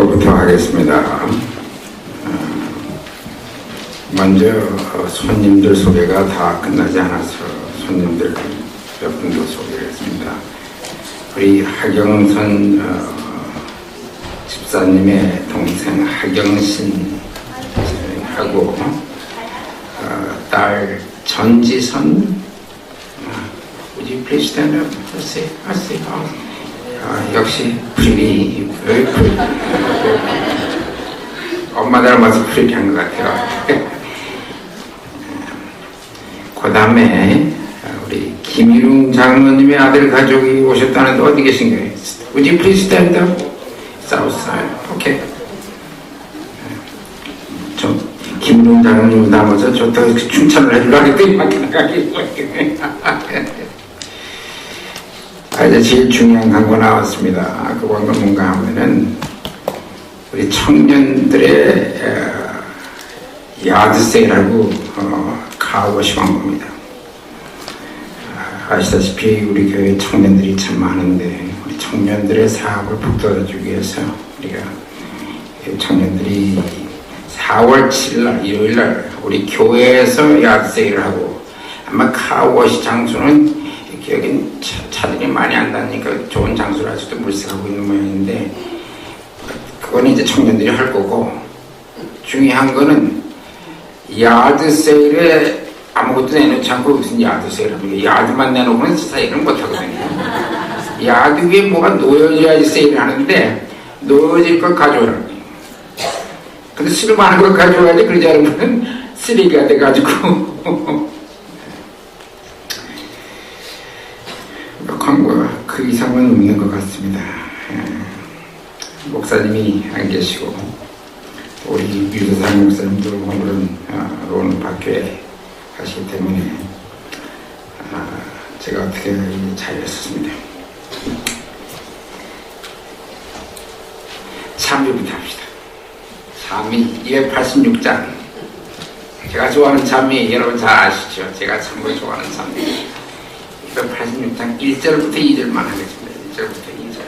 기도부터 하겠습니다. 먼저 손님들 소개가 다 끝나지 않아서 손님들 몇 분도 소개했습니다. 우리 하경선 집사님의 동생 하경신하고 딸 전지선. Would you please stand up? I see. 역시 pretty, very pretty. 엄마 닮아서 pretty한 것 같아요. 그 다음에 우리 김일웅 장로님의 아들 가족이 오셨다는데 어디 계신 거예요? Would you please stand up? South side. Okay. 좀 김일웅 장로님 닮아서 좋다고 칭찬을 해주려고 했더니 막 나가기. 이제 제일 중요한 광고 나왔습니다. 그 광고 뭔가 하면은 우리 청년들의 야드세일하고 카우보시 광고입니다. 아시다시피 우리 교회 청년들이 참 많은데 우리 청년들의 사업을 북돋아주기 위해서 우리가 청년들이 4월 7일 일요일날 우리 교회에서 야드세일을 하고 아마 카우보시 장소는 여긴 차들이 많이 안 다니니까 좋은 장소를 아직도 물색하고 있는 모양인데 그건 이제 청년들이 할 거고 중요한 거는 야드 세일에 아무것도 내놓지 않고 무슨 야드 세일을 합니까? 야드만 내놓고는 세일을 못 하거든요. 야드 위에 뭐가 놓여져야지 세일을 하는데 놓여질 것 가져오라고. 근데 쓸만한 걸 가져와야지 그러지 않으면 쓰레기가 돼가지고 광고가 그 이상은 없는 것 같습니다. 목사님이 안 계시고 우리 유도상 목사님도 오늘은 로는 박교회 하시기 때문에 제가 어떻게 잘했었습니다. 참미부터 합시다. 참미 286장. 제가 좋아하는 참미 여러분 잘 아시죠? 제가 참고 좋아하는 참미 286장 1절부터 2절만 하겠습니다. 1절부터 2절.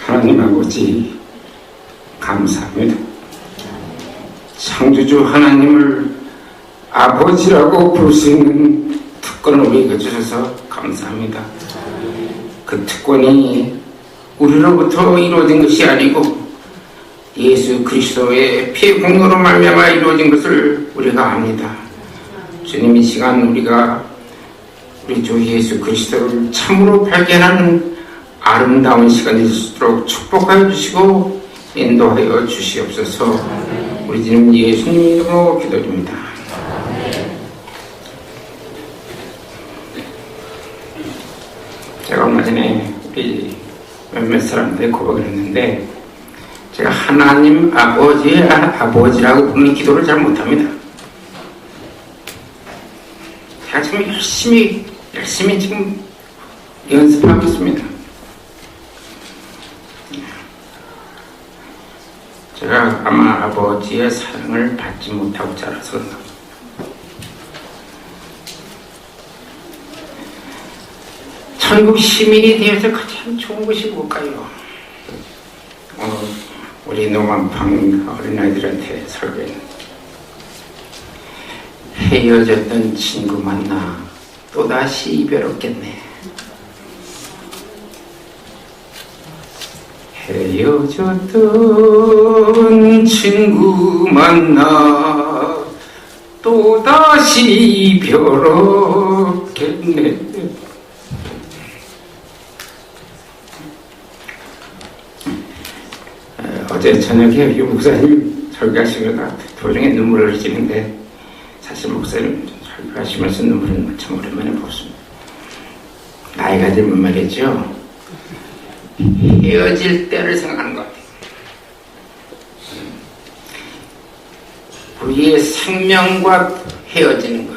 하나님 아버지 감사합니다. 창조주 하나님을 아버지라고 부를 수 있는 특권을 우리에게 주셔서 감사합니다. 그 특권이 우리로부터 이루어진 것이 아니고 예수 그리스도의 피 공로로 말미암아 이루어진 것을 우리가 압니다. 주님, 이 시간 우리가 우리 주 예수 그리스도를 참으로 발견하는 아름다운 시간이 될 수 있도록 축복하여 주시고 인도하여 주시옵소서. 우리 주님 예수님 이름으로 기도드립니다. 제가 얼마 전에 우리 몇몇 사람들의 고백을 했는데, 제가 하나님 아버지의 아버지라고 부르는 기도를 잘 못합니다. 제가 지금 열심히 지금 연습하고 있습니다. 제가 아마 아버지의 사랑을 받지 못하고 자라서 그런가. 천국 시민이 되어서 가장 좋은 것이 뭘까요? 우리 노만팡 어린아이들한테 설교했는데, 헤어졌던 친구 만나 또다시 이별 없겠네. 헤어졌던 친구 만나 또다시 이별 없겠네. 어제 저녁에 유 목사님 설교하시다가 도중에 눈물을 흘리시는데, 사실 목사님 설교하시면서 눈물을 참 오랜만에 봤습니다. 나이가 들면 말이죠, 헤어질 때를 생각하는 것 같아요. 우리의 생명과 헤어지는 것.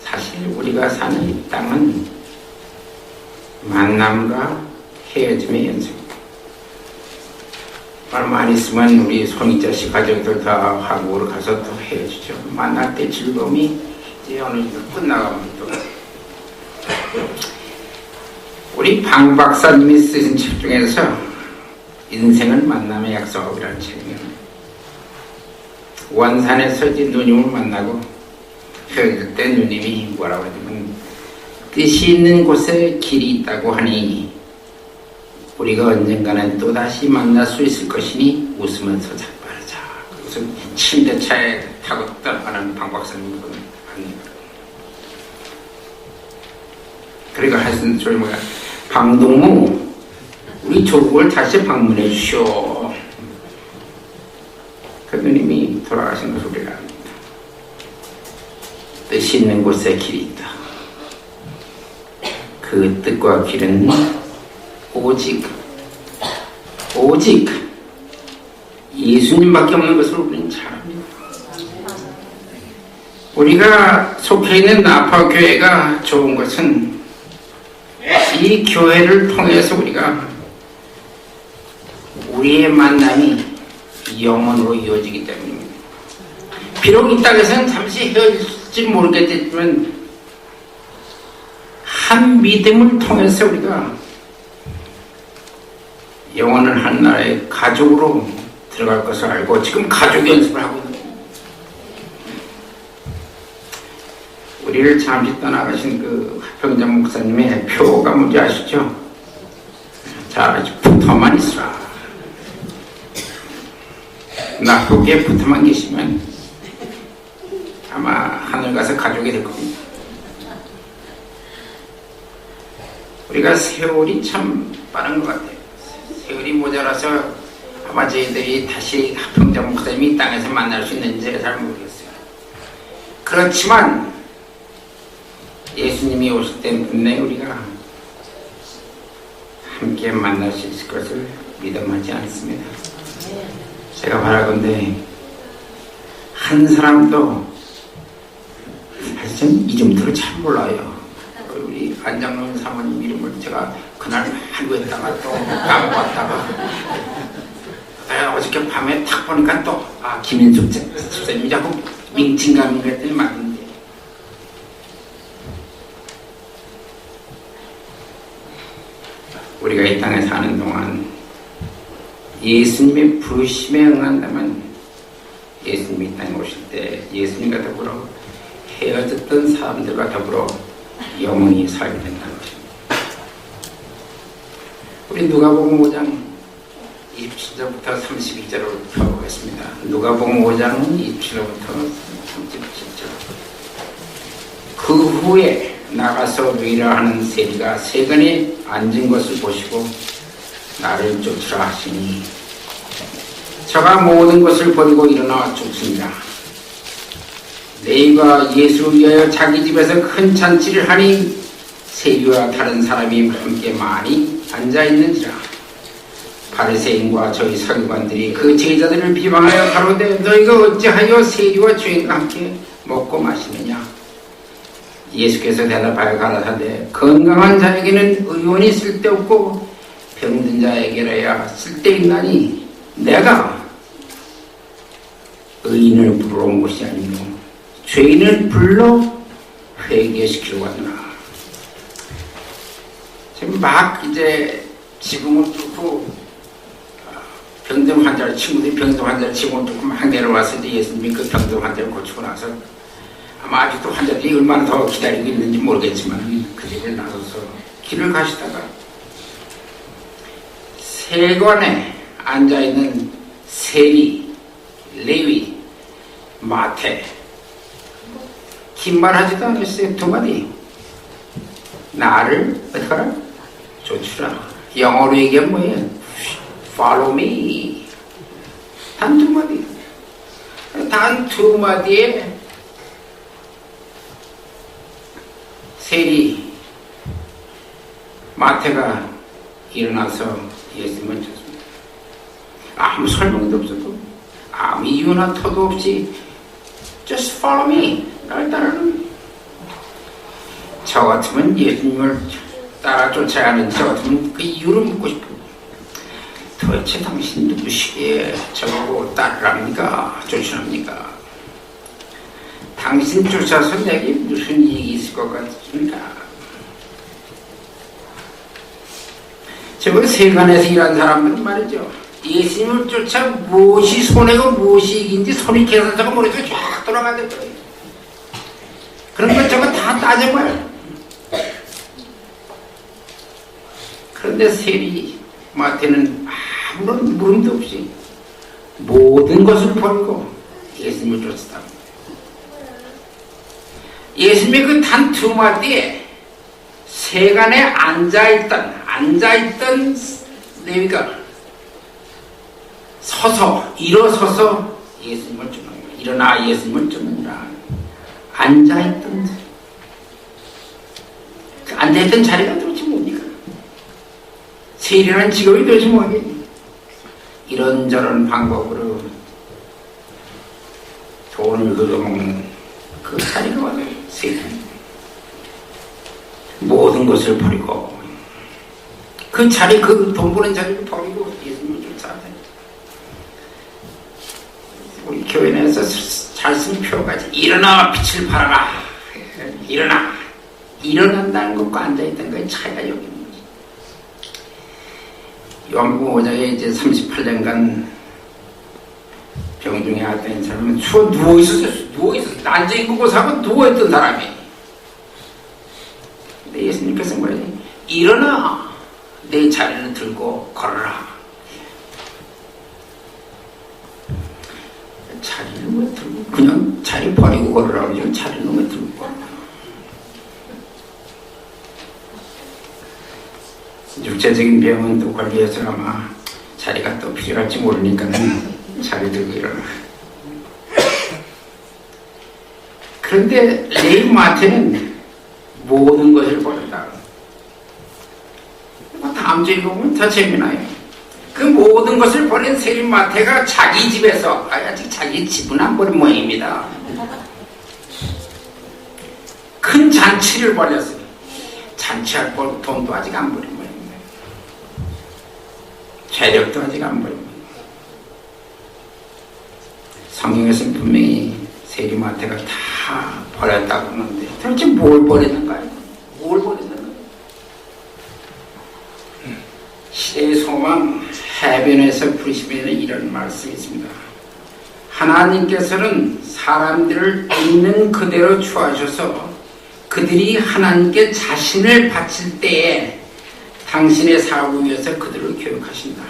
사실 우리가 사는 이 땅은 만남과 헤어짐의 연속입니다. 얼마 안 있으면 우리 손이자 씨 가족들 다 한국으로 가서 또 헤어지죠. 만날 때 즐거움이 이제 어느 정도 끝나가면 또. 우리 방 박사님이 쓰신 책 중에서 인생은 만남의 약속이라는 책이에요. 원산에서 이제 누님을 만나고 헤어질 때 누님이 뭐라고 하냐면, 뜻이 있는 곳에 길이 있다고 하니 우리가 언젠가는 또다시 만날 수 있을 것이니 웃으면서 자빠르자. 그래서 침대차에 타고 떠나가는 방 박사님을 합니다. 그러니까 하여튼 저희 뭐야, 방동무 우리 조국을 다시 방문해 주시오. 그 누님이 돌아가신 것을 우리가 압니다. 뜻이 있는 곳에 길이 있다. 그 뜻과 길은 오직 예수님밖에 없는 것을 우리는 잘 압니다. 우리가 속해 있는 나파교회가 좋은 것은 이 교회를 통해서 우리의 만남이 영원으로 이어지기 때문입니다. 비록 이 땅에서는 잠시 헤어질지 모르겠지만 한 믿음을 통해서 우리가 영원한 한 나라의 가족으로 들어갈 것을 알고 지금 가족 연습을 하고 있는 겁니다. 우리를 잠시 떠나가신 그 하평장 목사님의 표가 뭔지 아시죠? 자, 붙어만 있어라. 나쁘게 붙어만 계시면 아마 하늘 가서 가족이 될 겁니다. 우리가 세월이 참 빠른 것 같아요. 세월이 모자라서 아마 저희들이 다시 하평장 목사님이 이 땅에서 만날 수 있는지 잘 모르겠어요. 그렇지만 예수님이 오실 때는 분명히 우리가 함께 만날 수 있을 것을 믿음하지 않습니다. 제가 바라건대 한 사람도 사실 이름들을 잘 몰라요. 우리 안장로인 사모님 이름을 제가 그날 하루 했다가 또 까먹었다가 어저께 밤에 탁 보니까 또 김인숙 집사님이 자꾸 민칭감인 그랬더니 맞는데, 우리가 이 땅에 사는 동안 예수님의 부르심에 응한다면 예수님이 이 땅에 오실 때 예수님과 더불어 헤어졌던 사람들과 더불어 영원히 살게 된다는 것입니다. 우리 누가복음 5장 27절 17절부터 32절을 펴보겠습니다. 누가복음 5장 27절부터 37절. 그 후에 나가서 위로하는 세리가 세간에 앉은 것을 보시고 나를 쫓으라 하시니 저가 모든 것을 버리고 일어나 쫓습니다. 레위가 예수를 위하여 자기 집에서 큰 잔치를 하니 세리와 다른 사람이 함께 많이 앉아있는지라. 바리새인과 저희 서기관들이 그 제자들을 비방하여 가로되 너희가 어찌하여 세리와 죄인과 함께 먹고 마시느냐. 예수께서 대답하여 가라사대 건강한 자에게는 의원이 쓸데없고 병든 자에게라야 쓸데있나니 내가 의인을 부르러 온 것이 아니며 죄인을 불러 회개시키러 왔나. 지금 막 이제 지붕을 뚫고 병든 환자를 친구들이 병든 환자를 지붕을 뚫고 막 내려와서 이제 예수님이 그 병든 환자를 고치고 나서 아마 아직도 환자들이 얼마나 더 기다리고 있는지 모르겠지만 그 집에 나서서 길을 가시다가 세관에 앉아있는 세리, 레위, 마태 긴 말 하지도 않았어요. 두 마디. 나를 어떡하라? 쫓으라. 영어로 얘기하면 뭐예요? Follow me. 단 두 마디. 단 두 마디에 세리 마태가 일어나서 예수님을 쫓습니다. 아무 설명도 없어도 아무 이유나 터도 없이 Just follow me. 나를 따르는. 저 같으면 예수님을 따라 쫓아야 하는 저 같으면 그 이유를 묻고 싶어요. 도대체 당신 누구시기에 저보고 따르랍니까? 쫓으랍니까? 당신 쫓아서 내게 무슨 이익이 있을 것 같습니까? 저번에 세간에서 일한 사람들은 말이죠. 예수님을 쫓아 무엇이 손해고 무엇이 이익인지 손이 계산서가 머릿속에 쫙 돌아가겠더라고요. 그런 걸 저거 다 따져봐요. 그런데 세리 마태는 아무런 물음도 없이 모든 것을 버리고 예수님을 쫓았다. 예수님의 그 단 두 마디에 세간에 앉아있던 레위가 일어서서 예수님을 쫓는 거야. 일어나 예수님을 쫓는다. 앉아있던 자리가 도대체 뭡니까? 세리라는 직업이 도대체 뭐겠니? 이런저런 방법으로 돈을 걷어먹는 그 자리가 와요. 세리. 모든 것을 버리고 그 자리, 그 돈 버는 자리를 버리고 예수님을 쫓아야 돼. 우리 교회 내에서 잘 쓴 표까지 일어나 빛을 발하라. 일어난다는 것과 앉아있다는 것의 차이가 여기 있는 거지. 요한복음 5장에 이제 38년간 병중에 앓던 사람은 누워있었어. 앉아있는 곳하고 누워있던 사람이. 근데 예수님께서 뭐래요? 일어나 내 자리를 들고 걸어라. 자리를 왜 들고 그냥 자리 버리고 걸으라고 하죠. 자리를 왜 들고 걸어라. 육체적인 병은 또 관리해서 아마 자리가 또 필요할지 모르니까는 자리 들고 일어나. 그런데 레위 마태는 모든 것을 버린다. 다음 주에 보면 더 재미나요. 그 모든 것을 버린 세리 마태가 자기 집에서, 아직 자기 집은 안 버린 모양입니다. 큰 잔치를 벌였어요. 잔치할 돈도 아직 안 버린 모양입니다. 재력도 아직 안 버린 모양입니다. 성경에서는 분명히 세리 마태가 다 버렸다고 하는데 도대체 뭘 버렸는가요? 뭘 버렸는가요? 시대의 소망 해변에서 부르시면 이런 말씀이 있습니다. 하나님께서는 사람들을 있는 그대로 취하셔서 그들이 하나님께 자신을 바칠 때에 당신의 사업을 위해서 그들을 교육하신다.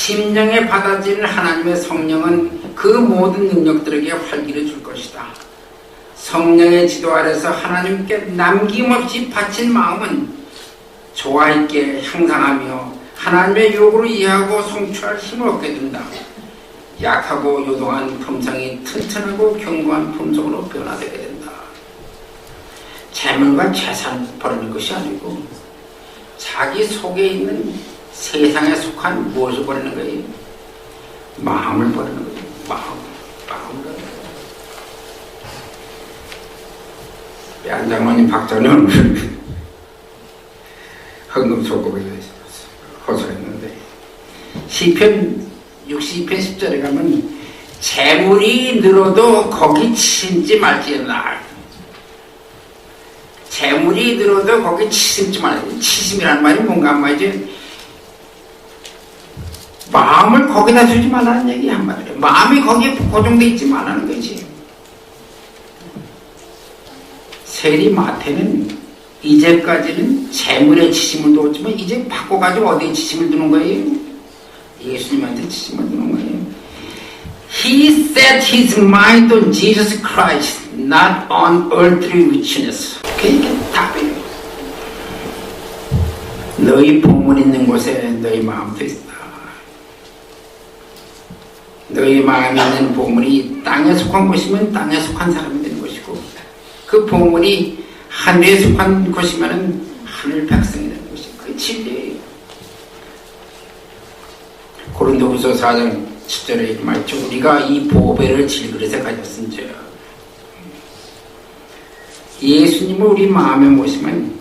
심령에 받아들이는 하나님의 성령은 그 모든 능력들에게 활기를 줄 것이다. 성령의 지도 아래서 하나님께 남김없이 바친 마음은 조화 있게 향상하며 하나님의 요구를 이해하고 성취할 힘을 얻게 된다. 약하고 요동한 품성이 튼튼하고 견고한 품성으로 변화되게 된다. 재물과 재산 버리는 것이 아니고 자기 속에 있는 세상에 속한 무엇을 버리는 거예요? 마음을 버리는 거예요. 마음을 버리는 거예요. 양 장로님, 박 장로님 헌금소고기에 호소했는데 시편 62편 10절에 가면 재물이 늘어도 거기 치심지 말지어다. 재물이 늘어도 거기 치심지 말지어다. 치심이라는 말이 뭔가 말이지, 마음을 거기다 두지 말라는 얘기 한마디로. 마음이 거기에 고정되어 있지 말라는 거지. 세리마태는 이제까지는 재물에 치심을 두었지만 이제 바꿔가지고 어디에 치심을 두는 거예요? 예수님한테 치심을 두는 거예요. He set his mind on Jesus Christ, not on earthly richness. 그게 답이에요. 너희 보물 있는 곳에 너희 마음도 있다. 너희 마음에 있는 보물이 땅에 속한 곳이면 땅에 속한 사람이 되는 것이고, 그 보물이 하늘에 속한 곳이면 하늘 백성이 되는 것이 그 진리예요. 고린도후서 4장 10절에 이렇게 말했죠. 우리가 이 보배를 질그릇에 가졌은즉 예수님을 우리 마음에 모시면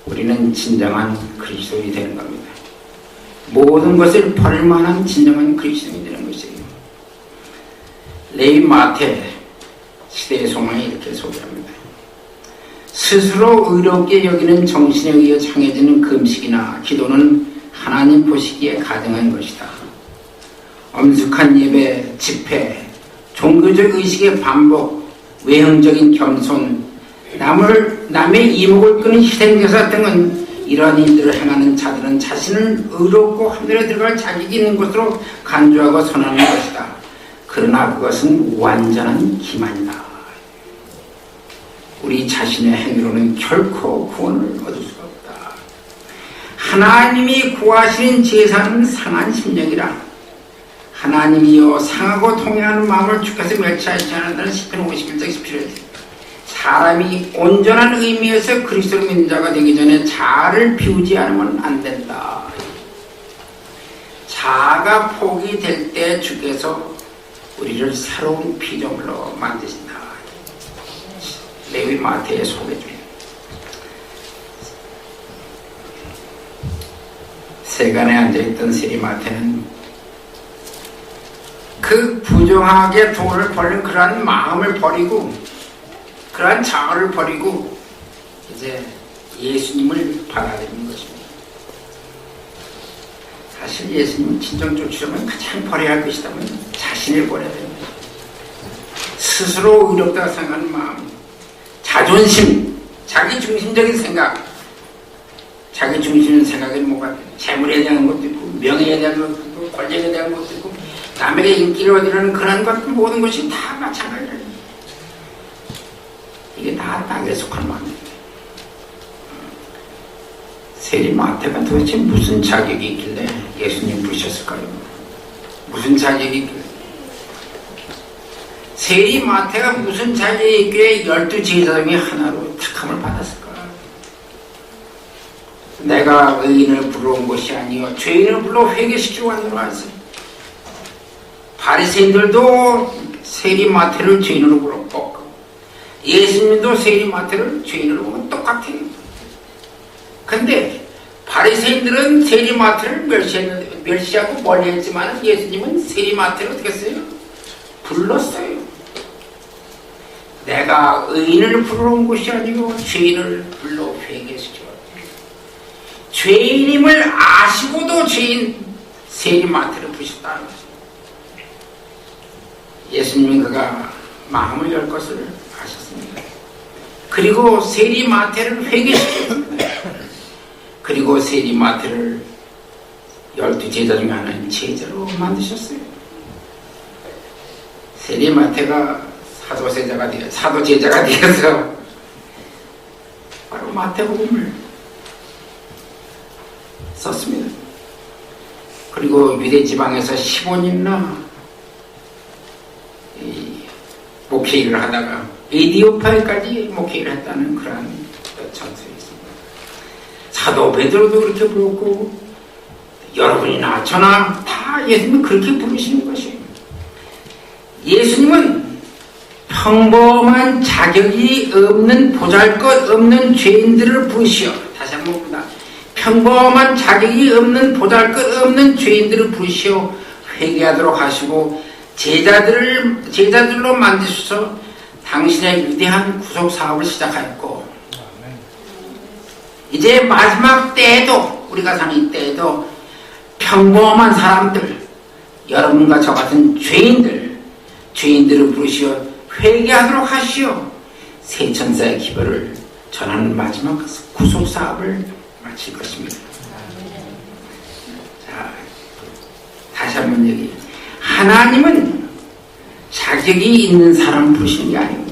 우리는 진정한 그리스도인이 되는 겁니다. 모든 것을 버릴 만한 진정한 그리스도인이 되는 것이에요. 레위 마태 시대의 소망이 이렇게 소개합니다. 스스로 의롭게 여기는 정신에 의해 창해지는 금식이나 기도는 하나님 보시기에 가증한 것이다. 엄숙한 예배, 집회, 종교적 의식의 반복, 외형적인 겸손, 남의 이목을 끄는 희생제사 등은 이러한 일들을 행하는 자들은 자신을 의롭고 하늘에 들어갈 자격이 있는 것으로 간주하고 선언하는 것이다. 그러나 그것은 완전한 기만이다. 우리 자신의 행위로는 결코 구원을 얻을 수가 없다. 하나님이 구하시는 제사는 상한 심령이라. 하나님이여 상하고 통해하는 마음을 주께서 멸치하지 않는다는 시편 51장 17절. 사람이 온전한 의미에서 그리스도를 믿는 자가 되기 전에 자아를 비우지 않으면 안 된다. 자아가 포기될 때 주께서 우리를 새로운 피조물로 만드신다. 레위 마태의 소개 중에 세간에 앉아있던 세리 마태는 그 부정하게 돈을 벌는 그러한 마음을 버리고 그러한 자아를 버리고 이제 예수님을 받아들이는 것입니다. 사실 예수님은 진정적으로 주려면 가장 버려야 할 것이라면 자신을 버려야 됩니다. 스스로 의롭다고 생각하는 마음, 자존심, 자기 중심적인 생각, 자기 중심적인 생각이 뭐가 재물에 대한 것도 있고 명예에 대한 것도 있고 권력에 대한 것도 있고 남에게 인기를 얻으려는 그런 것 모든 것이 다 마찬가지예요. 이게 다 땅에 속한 마음입니다. 세리 마태가 도대체 무슨 자격이 있길래 예수님 부르셨을까요? 무슨 자격이 있길래? 세리 마태가 무슨 자격이 있길래 12제자 중에 하나로 택함을 받았을까? 내가 의인을 불러온 것이 아니요 죄인을 불러 회개시키러 왔노라 하세요. 바리새인들도 세리 마태를 죄인으로 불렀고 예수님도 세리 마태를 죄인으로 보면 똑같아요. 근데 바리새인들은 세리 마태를 멸시하고 멀리했지만 예수님은 세리 마태를 어떻게 했어요? 불렀어요. 내가 의인을 부르러 온 것이 아니고 죄인을 불러 회개시키러 왔다. 죄인임을 아시고도 죄인 세리 마태를 부르셨다는 것입니다. 예수님은 그가 마음을 열 것을 아셨습니다. 그리고 세리 마태를 회개시켰습니다. 그리고 세리 마태를 12제자 중에 하나는 제자로 만드셨어요. 세리마태가 사도 제자가 되어서 바로 마태복음을 썼습니다. 그리고 유대 지방에서 15년이나 목회 일을 하다가 에디오파에까지 목회 일을 했다는 그러한 전설이 있습니다. 사도 베드로도 그렇게 부르고 여러분이나 저나 다 예수님은 그렇게 부르시는 것이에요. 예수님은 평범한 자격이 없는 보잘것없는 죄인들을 부르시어, 다시 한번 봅니다. 평범한 자격이 없는 보잘것없는 죄인들을 부르시어 회개하도록 하시고 제자들로 만드셔서 당신의 위대한 구속 사업을 시작하였고, 이제 마지막 때에도, 우리가 사는 이 때에도 평범한 사람들, 여러분과 저 같은 죄인들을 부르시어 회개하도록 하시어 새 천사의 기별을 전하는 마지막 구속 사업을 마칠 것입니다. 자, 다시 한번 얘기해요. 하나님은 자격이 있는 사람 부르시는 게 아니고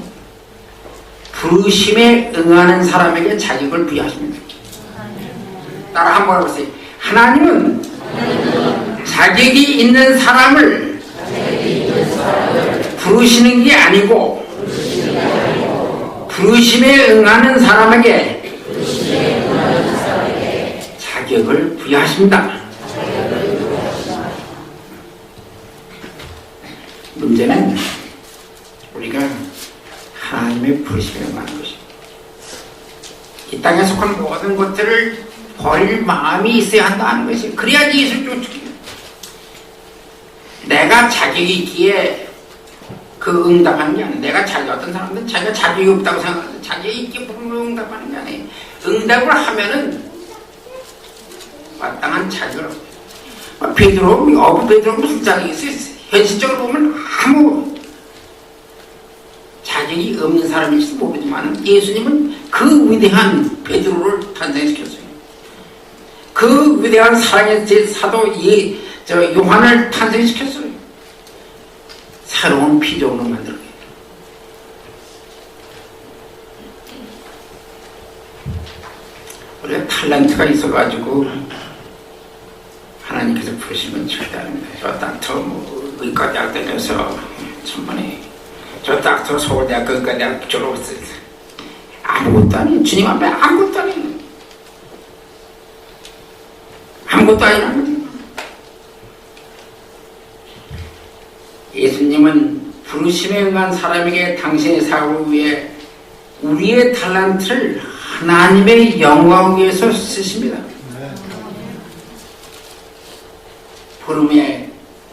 부르심에 응하는 사람에게 자격을 부여하십니다. 따라 한번 해보세요. 하나님은 자격이 있는 사람을 부르시는 게 아니고 부르심에 응하는 사람에게 자격을 부여하십니다. 문제는 우리가 하나님의 부르심에 응하는 것입니다. 이 땅에 속한 모든 것들을 버릴 마음이 있어야 한다는 것이, 그래야지 예수를 쫓기. 내가 자격이 있기에 그 응답하는 게 아니에요. 내가 어떤 사람들은 자기가 자격이 없다고 생각하는데 자격이 있기에 응답하는 게 아니에요. 응답을 하면은 마땅한 자격을 얻어요. 베드로 무슨 자격이 있어요? 현실적으로 보면 아무 자격이 없는 사람일지 모르지만 예수님은 그 위대한 베드로를 탄생시켰어요. 그 위대한 사랑의 제 사도 요한을 탄생시켰어요. 새로운 피조물로 만들어요. 우리가 탤런트가 있어가지고 하나님께서 부르시면 절대 아닙니다. 저 닥터 의과대학 다녀서 천만에 저 닥터 서울대학교 의과대학 졸업했어요. 아무것도 아니에요. 주님 앞에 아무것도 아니에요. 아무것도 아니라는 거죠. 예수님은 부르심에 응한 사람에게 당신의 사역을 위해 우리의 탤런트를 하나님의 영광을 위해서 쓰십니다.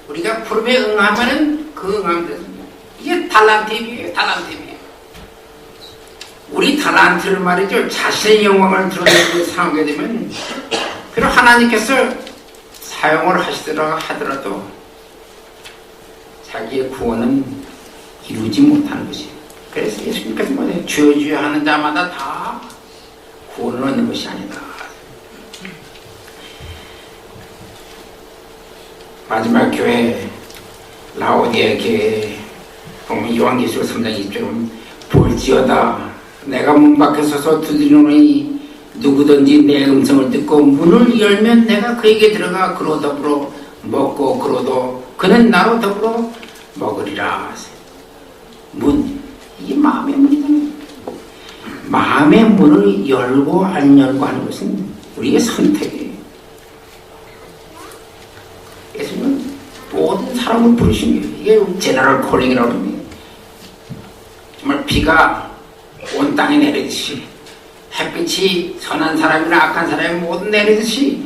우리가 부름에 응하면은 그 응하면 됩니다. 이게 탤런트예요. 우리 탤런트를 말이죠. 자신의 영광을 드러내고 사용하게 되면, 그리고 하나님께서 사용을 하더라도 자기의 구원은 이루지 못하는 것이에요. 그래서 예수님께서 뭐예요? 주여 주여 하는 자마다 다 구원을 얻는 것이 아니다. 마지막 교회 라오디아 교회 보면 요한계시록 3장 20절은 볼지어다 내가 문 밖에 서서 두드리노니 누구든지 내 음성을 듣고 문을 열면 내가 그에게 들어가 그로 더불어 먹고 그는 나로 더불어 먹으리라. 이게 마음의 문이잖아요. 마음의 문을 열고 안 열고 하는 것은 우리의 선택이에요. 예수님은 모든 사람을 부르신 거예요. 이게 제너럴 콜링이라고 합니다. 정말 비가 온 땅에 내리듯이, 햇빛이 선한 사람이나 악한 사람이 모두 내리듯이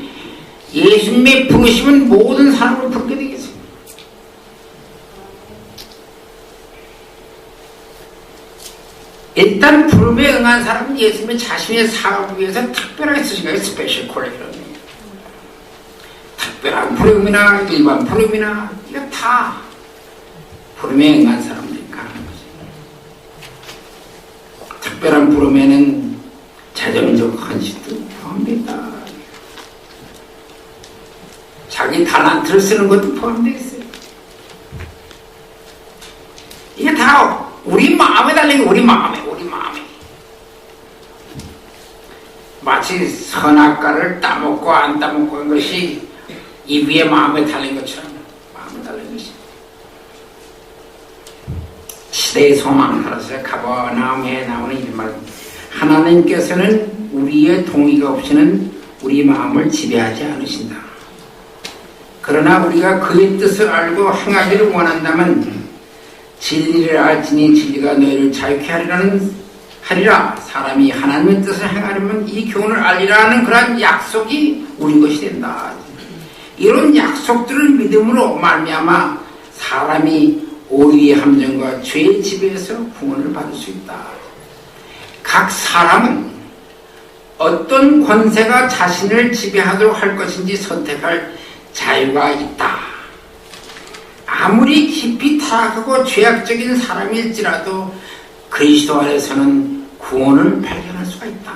예수님의 부르심은 모든 사람을 부르게 되겠습니다. 일단 부름에 응한 사람은 예수님의 자신의 사업을 위해서 특별하게 쓰신 거예요. 스페셜 콜렉이라고 합니다. 특별한 부름이나 일반 부름이나 이거 다 부름에 응한 사람들이 가는 거죠. 특별한 부름에는 자전적 헌신도 필요합니다. 자기 달란트를 쓰는 것도 포함되어 있어요. 이게 다 우리 마음에 달린 게 우리 마음에. 마치 선악과를 따먹고 안 따먹고 한 것이 이 위에 마음에 달린 것처럼 마음에 달린 것이. 시대의 소망 따라서 가버나움에 나오는 이 말, 하나님께서는 우리의 동의가 없이는 우리 마음을 지배하지 않으신다. 그러나 우리가 그의 뜻을 알고 행하기를 원한다면 진리를 알지니 진리가 너희를 자유케 하리라. 사람이 하나님의 뜻을 행하려면 이 교훈을 알리라는 그런 약속이 우리 것이 된다. 이런 약속들을 믿음으로 말미암아 사람이 오류의 함정과 죄의 지배에서 구원을 받을 수 있다. 각 사람은 어떤 권세가 자신을 지배하도록 할 것인지 선택할 자유가 있다. 아무리 깊이 타락하고 죄악적인 사람일지라도 그리스도 안에서는 구원을 발견할 수가 있다.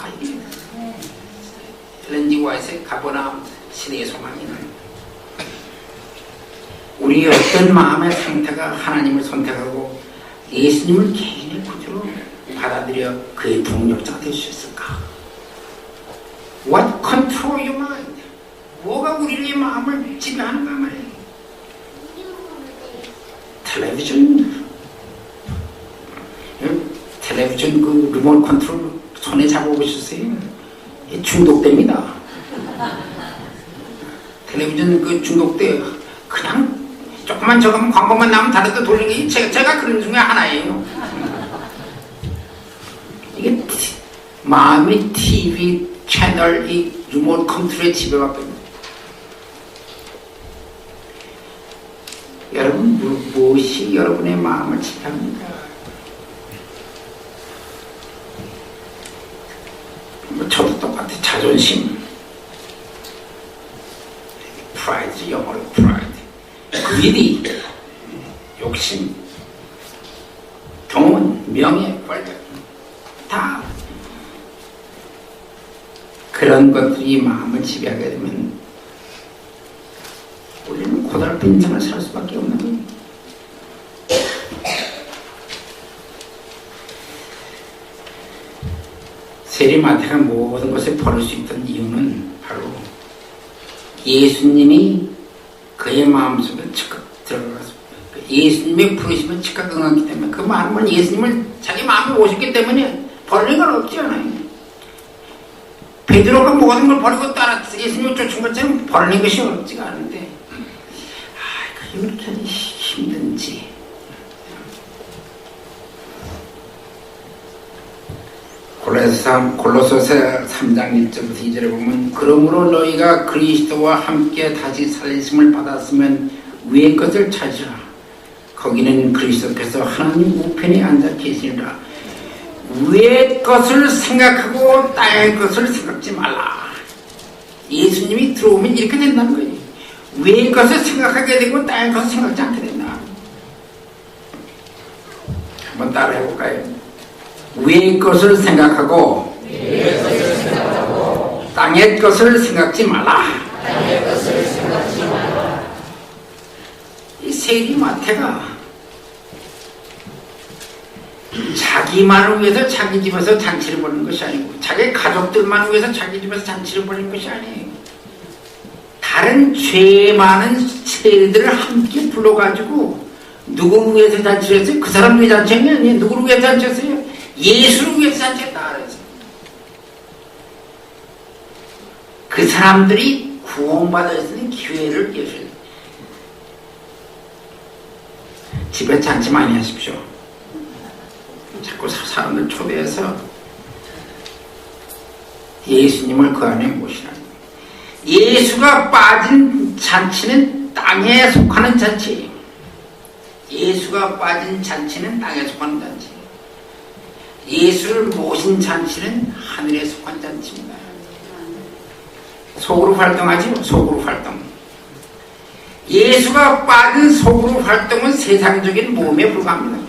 엘렌 G. 화이트의 가버나움 시대의 소망이는 우리의 어떤 마음의 상태가 하나님을 선택하고 예수님을 개인의 구주로 받아들여 그의 동력자가 될 수 있을까? What control your mind? 뭐가 우리의 마음을 지배하는가 말이에요. 텔레비전 그 리모트 컨트롤 손에 잡아보셨어요? 중독됩니다. 텔레비전 그 중독돼. 그냥 조금만 저거만 광고만 나오면 다른 데 돌리는 게 제가 그런 중에 하나예요. 이게 마음이 TV 채널 이 리모트 컨트롤에 지배받고 있는. 여러분 무엇이 여러분의 마음을 지배합니까? 저도 똑같아. 자존심, 프라이드, 영어로 프라이드, greedy, 욕심, 돈, 명예, 권력, 다 그런 것들이 마음을 지배하게 되면 우리는 고달픈 인생을 살 수밖에 없는 거예요. 세리마태가 모든 것을 버릴 수 있던 이유는 바로 예수님이 그의 마음속에 즉각 들어가서 예수님의 부르심을 즉각 응했기 때문에 그 마음은 예수님을 자기 마음에 오셨기 때문에 버릴 건 없지 않아요. 베드로가 모든 걸 버리고 따라 예수님을 쫓은 것처럼 버리는 것이 어렵지가 않은데 그게 왜 이렇게 힘든지. 골로새서 3장 1절부터 2절에 보면 그러므로 너희가 그리스도와 함께 다시 살리심을 받았으면 위의 것을 찾으라. 거기는 그리스도께서 하나님 우편에 앉아 계시니라. 위의 것을 생각하고 땅의 것을 생각지 말라. 예수님이 들어오면 이렇게 된다는 거예요. 위의 것을 생각하게 되고 땅의 것을 생각지 않게 된다. 한번 따라해 볼까요? 위의 것을 생각하고 땅의 것을 생각지 말라. 이 세리마태가 자기만을 위해서 자기 집에서 잔치를 벌이는 것이 아니고 자기 가족들만을 위해서 자기 집에서 잔치를 벌이는 것이 아니에요. 다른 죄 많은 세리들을 함께 불러가지고 누구를 위해서 잔치를 했어요? 그 사람 위해 잔치했냐? 아니에요. 누구를 위해 잔치했어요? 예수를 위해서 잔치했다 그랬어요. 그 사람들이 구원받을 수 있는 기회를 예수님. 집에 잔치 많이 하십시오. 자꾸 사람들 초대해서 예수님을 그 안에 모시라. 예수가 빠진 잔치는 땅에 속하는 잔치예요. 예수가 빠진 잔치는 땅에 속하는 잔치. 예수를 모신 잔치는 하늘에 속한 잔치입니다. 속으로 활동하지요. 속으로 활동. 예수가 빠진 속으로 활동은 세상적인 모험에 불과합니다.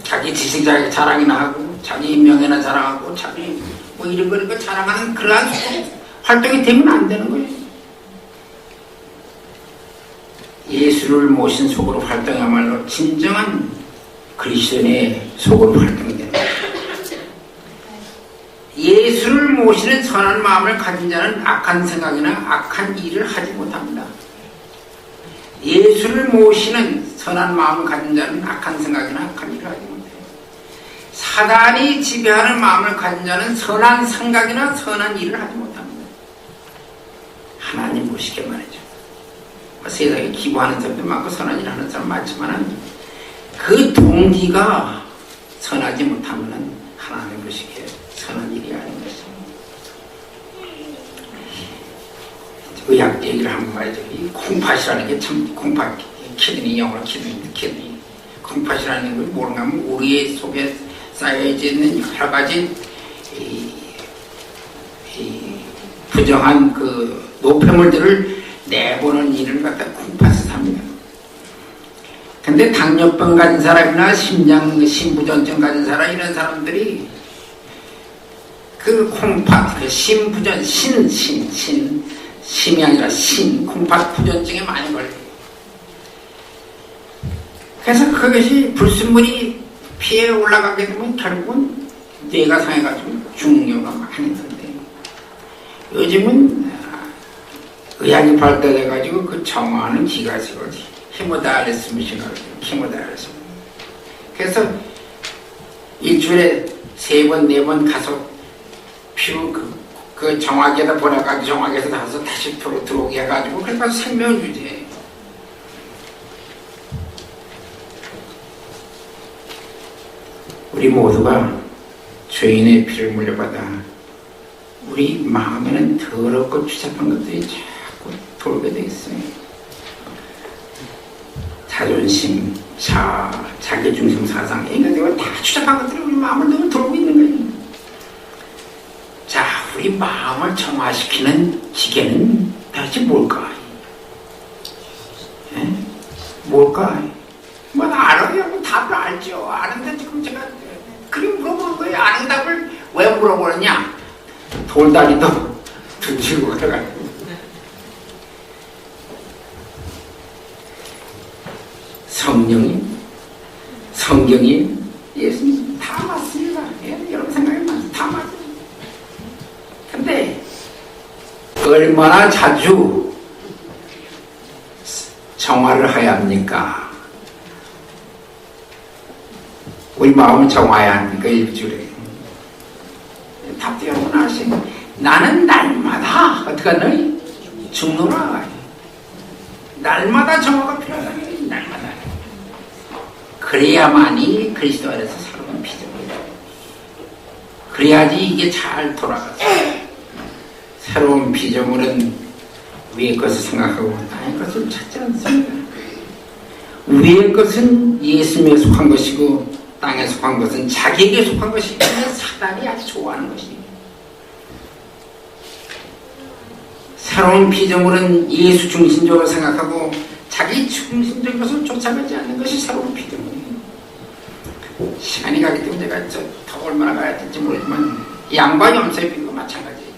자기 지식 자랑이나 하고 자기 명예나 자랑하고 자기 뭐 이런 거 자랑하는 그러한 활동이 되면 안 되는 거예요. 예수를 모신 속으로 활동하야말로 진정한 그리스도인의 속으로 활동되는 거예요. 예수를 모시는 선한 마음을 가진 자는 악한 생각이나 악한 일을 하지 못합니다. 예수를 모시는 선한 마음을 가진 자는 악한 생각이나 악한 일을 하지 못해요. 사단이 지배하는 마음을 가진 자는 선한 생각이나 선한 일을 하지 못합니다. 하나님 모시게 말이죠. 세상에 기부하는 사람도 많고 선한 일을 하는 사람 많지만 그 동기가 선하지 못하면 하나님 모시게 선한 일이 아닌 것입니다. 의학 얘기를 한번 말이죠. 이 콩팥이라는 게 참, 콩팥, 키드니, 영어로 키드니. 콩팥이라는 걸 모르는 하면 우리 속에 쌓여져 있는 여러 가지 부정한 그 노폐물들을 내보는 일을 갖다 콩팥을 합니다. 근데 당뇨병 가진 사람이나 심부전증 가진 사람 이런 사람들이 그 콩팥, 그 심부전, 심이 아니라 콩팥 부전증에 많이 걸려요. 그래서 그것이 불순물이 피에 올라가게 되면 결국은 뇌가 상해가지고 죽는 경우가 많이 있는데 요즘은 의학이 발달해가지고 그 정화하는 기가 있어가지고 히모다이알리스 미션을 히모다이알리스. 그래서 일주일에 3번, 4번 가서 피부 그 정화기에다 보내가지고 정화기에서 나와서 다시 들어오게 해가지고 그래서 생명을 유지해. 우리 모두가 죄인의 피를 물려받아 우리 마음에는 더럽고 추잡한 것들이 자꾸 돌게 돼 있어요. 자존심, 자기중심 사상, 이거 다 추잡한 것들이 우리 마음을 너무 돌고 있는 거예요. 자, 우리 마음을 정화시키는 기계는 도대체 뭘까? 에? 뭘까? 뭐 알아요? 답을 알죠. 아는데 지금 제가 그림 물어보는 거예요. 아는 답을 왜 물어보느냐? 돌다리도 두치고 가가지고. 성경이, 예수님 다 맞습니다. 여러분 생각이 다 맞아요. 근데 얼마나 자주 정화를 해야 합니까? 우리 마음을 정화해야 합니까? 일주일에. 답도 여러분 아시죠? 나는 날마다 어떻게 하나? 죽노라. 날마다 정화가 필요하다. 날마다. 그래야만이 그리스도 안에서 새로운 피조물이다. 그래야지 이게 잘 돌아가죠. 새로운 피조물은 위의 것을 생각하고 땅의 것을 찾지 않습니다. 위의 것은 예수님에 속한 것이고 땅에 속한 것은 자기에게 속한 것이기 때문에 사단이 아주 좋아하는 것입니다. 새로운 피조물은 예수 중심적으로 생각하고 자기 중심적인 것을 쫓아가지 않는 것이 새로운 피조물이에요. 시간이 가기 때문에 제가 더 얼마나 가야 될지 모르지만 양과 염소의 거 마찬가지예요.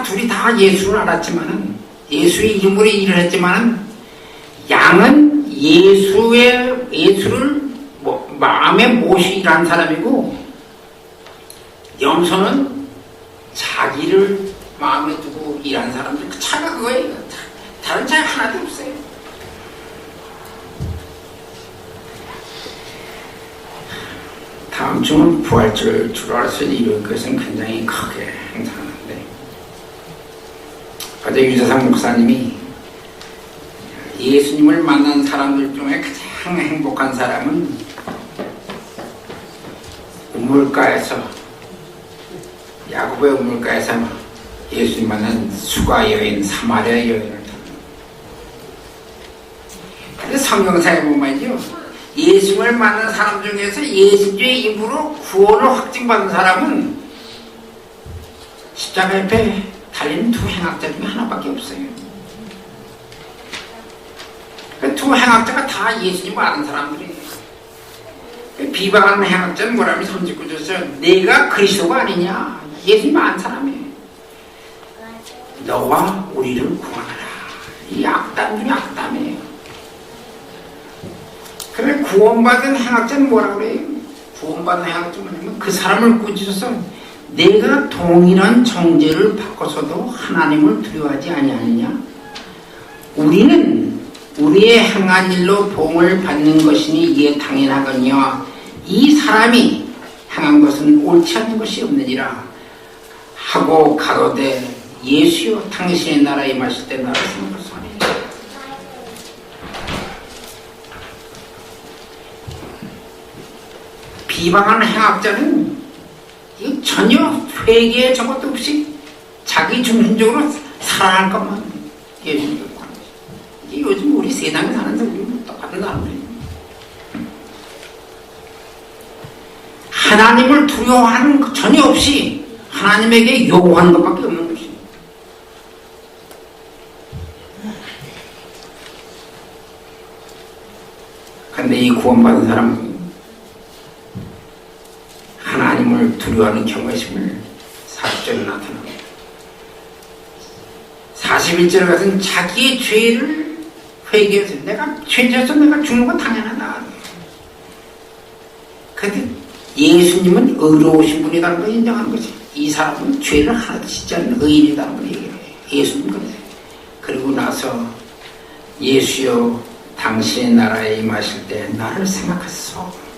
둘이 다 예수를 알았지만은 예수의 이름으로 일을 했지만은 양은 예수를 마음에 모시 일한 사람이고 염소는 자기를 마음에 두고 일한 사람들. 그 차가 그거예요. 다른 차이 하나도 없어요. 다음 주는 부활절 주로 할 수 있는 것은 굉장히 크게 행사하는데 어제 유재상 목사님이 예수님을 만난 사람들 중에 가장 행복한 사람은 우물가에서 야곱의 우물가에서 예수님 만난 수가 여인 사마리아 여인을 탔다. 근데 성경상에 보면요 예수님을 만난 사람 중에서 예수님의 입으로 구원을 확증받은 사람은 십자가 옆에 달린 두 행악자 중에 하나밖에 없어요. 그 두 행악자가 다 예수님을 아는 사람들이에요. 비방하는 행악자는 뭐라면 39절에서 내가 그리스도가 아니냐. 예수님 아는 사람이에요. 너와 우리를 구원하라. 이 악담 중에 악담이에요. 그래 구원받은 행악자는 뭐라 그래요? 구원받은 행악자는 뭐냐면 그 사람을 꾸짖어서 내가 동일한 정죄를 바꿔서도 하나님을 두려워하지 아니하느냐? 우리는 우리의 행한 일로 복을 받는 것이니 이에 당연하거니와 이 사람이 행한 것은 옳지 않은 것이 없느니라 하고 가로되 예수여 당신의 나라에 임하실 때 나를 생각하소니. 비방하는 행악자는 전혀 회개에 저것도 없이 자기 중심적으로 살아갈 것만 예수님을 구하는 것이. 요즘 우리 세상에 사는 사람들은 똑같은 사람들이에요. 하나님을 두려워하는 것 전혀 없이 하나님에게 요구하는 것밖에 없는 것이에요. 그런데 이 구원받은 사람은 하나님을 두려워하는 경외심을 40절에 나타납니다. 41절에 가서는 자기의 죄를 회개해서 내가 죄져서 내가 죽는 건 당연하다. 그런데 예수님은 의로우신 분이라는 걸 인정하는 거지. 이 사람은 죄를 하나도 짓지 않는 의인이라는 걸 얘기해요. 예수님 그러세요. 그리고 나서 예수여 당신의 나라에 임하실 때 나를 생각하소서.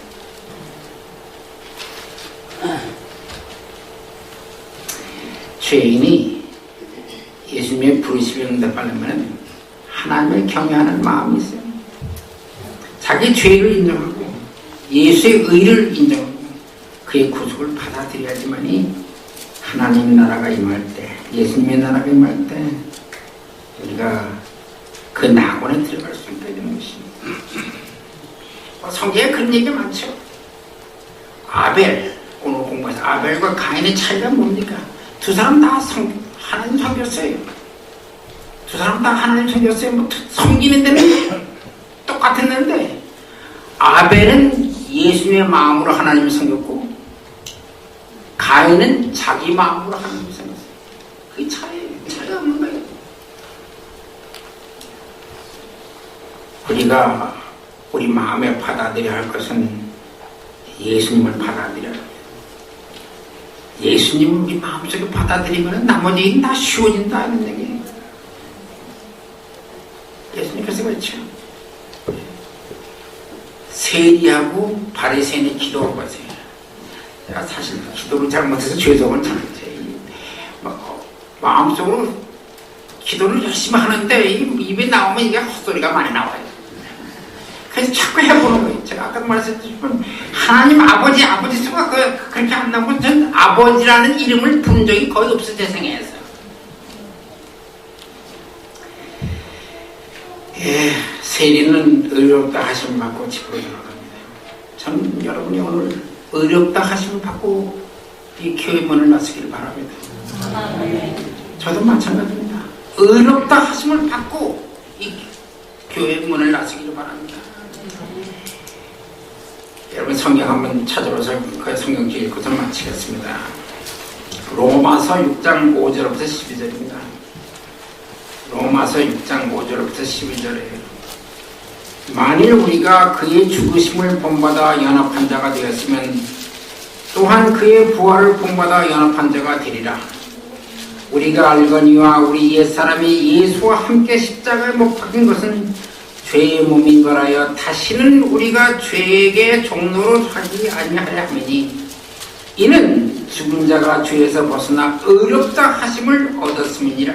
죄인이 예수님의 부르심에 응답하려면 하나님을 경외하는 마음이 있어요. 자기 죄를 인정하고 예수의 의를 인정하고 그의 구속을 받아들여야지만이 하나님 나라가 임할 때, 예수님의 나라가 임할 때 우리가 그 낙원에 들어갈 수 있게 되는 것입니다. 성경에 그런 얘기가 많죠. 아벨, 오늘 공부해서 아벨과 가인의 차이가 뭡니까? 두 사람 다 하나님 섬겼어요. 두 사람 다 하나님 섬겼어요. 뭐 섬기는 데는 똑같았는데 아벨은 예수님의 마음으로 하나님을 섬겼고 가인은 자기 마음으로 하나님을 섬겼어요. 그게 차이가 없는 거예요. 우리가 우리 마음에 받아들여야 할 것은 예수님을 받아들여야 합니다. 예수님을 우리 마음속에 받아들이면 나머지 일은 다 쉬워진다 하는 얘기예요. 예수님께서 그렇죠. 세리하고 바리새인의 기도를 보세요. 제가 사실 기도를 잘못해서 죄송은 잘못해요. 마음속으로 기도를 열심히 하는데 입에 나오면 이게 헛소리가 많이 나와요. 그래서 자꾸 해보는 거예요. 제가 아까 말씀드렸지만 하나님 아버지 수가 그렇게 안 나오고 전 아버지라는 이름을 부른 적이 거의 없어 세상에서. 세리는 의롭다 하심을 받고 집으로 돌아갑니다. 저는 여러분이 오늘 의롭다 하심을 받고 이 교회 문을 나서기를 바랍니다. 저도 마찬가지입니다. 의롭다 하심을 받고 이 교회 문을 나서기를 바랍니다. 여러분 성경 한번 찾아봐서 그 성경지 읽고서 마치겠습니다. 로마서 6장 5절부터 12절입니다. 로마서 6장 5절부터 12절이에요. 만일 우리가 그의 죽으심을 본받아 연합한 자가 되었으면 또한 그의 부활을 본받아 연합한 자가 되리라. 우리가 알거니와 우리 옛사람이 예수와 함께 십자가에 못 박힌 것은 죄의 몸인 거라여 다시는 우리가 죄에게 종로로 하지 아니하려 함이니 이는 죽은 자가 죄에서 벗어나 의롭다 하심을 얻었음이니라.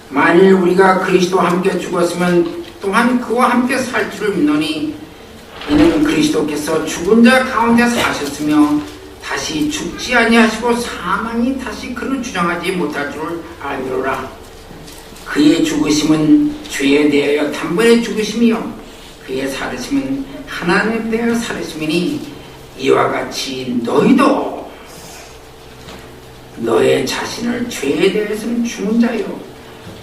만일 우리가 그리스도와 함께 죽었으면 또한 그와 함께 살 줄을 믿노니 이는 그리스도께서 죽은 자 가운데 사셨으며 다시 죽지 아니하시고 사망이 다시 그를 주장하지 못할 줄을 알미로라. 그의 죽으심은 죄에 대하여 단번에 죽으심이요 그의 살으심은 하나님에 대하여 살으심이니 이와 같이 너희도 너의 자신을 죄에 대해서는 죽은 자요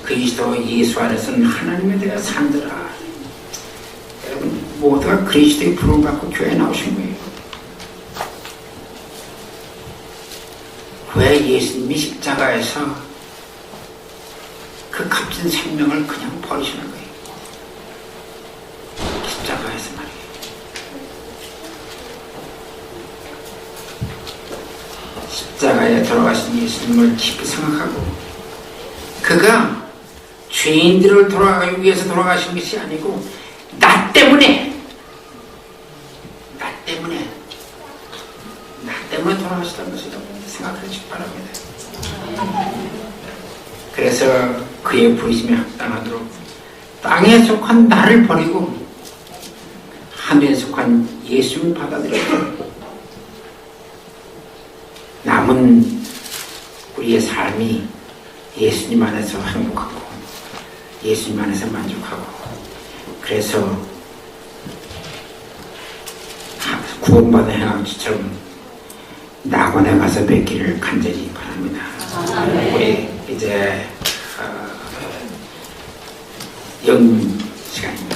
그리스도 예수 안에서는 하나님에 대하여 산더라. 여러분 모두가 그리스도의 부름을 받고 교회에 나오신 거예요. 왜 예수님이 십자가에서 그 값진 생명을 그냥 버리시는 거예요. 십자가에서 말이에요. 십자가에 돌아가신 예수님을 깊이 생각하고, 그가 죄인들을 돌아가기 위해서 돌아가신 것이 아니고 나 때문에 돌아가시다는 것을 생각하시기 바랍니다. 그래서 그의 부르심에 합당하도록 땅에 속한 나를 버리고 하늘에 속한 예수님을 받아들여서 남은 우리의 삶이 예수님 안에서 행복하고 예수님 안에서 만족하고, 그래서 구원받은 행함지처럼 낙원에 가서 뵙기를 간절히 바랍니다. 우리 이제 시간입니다.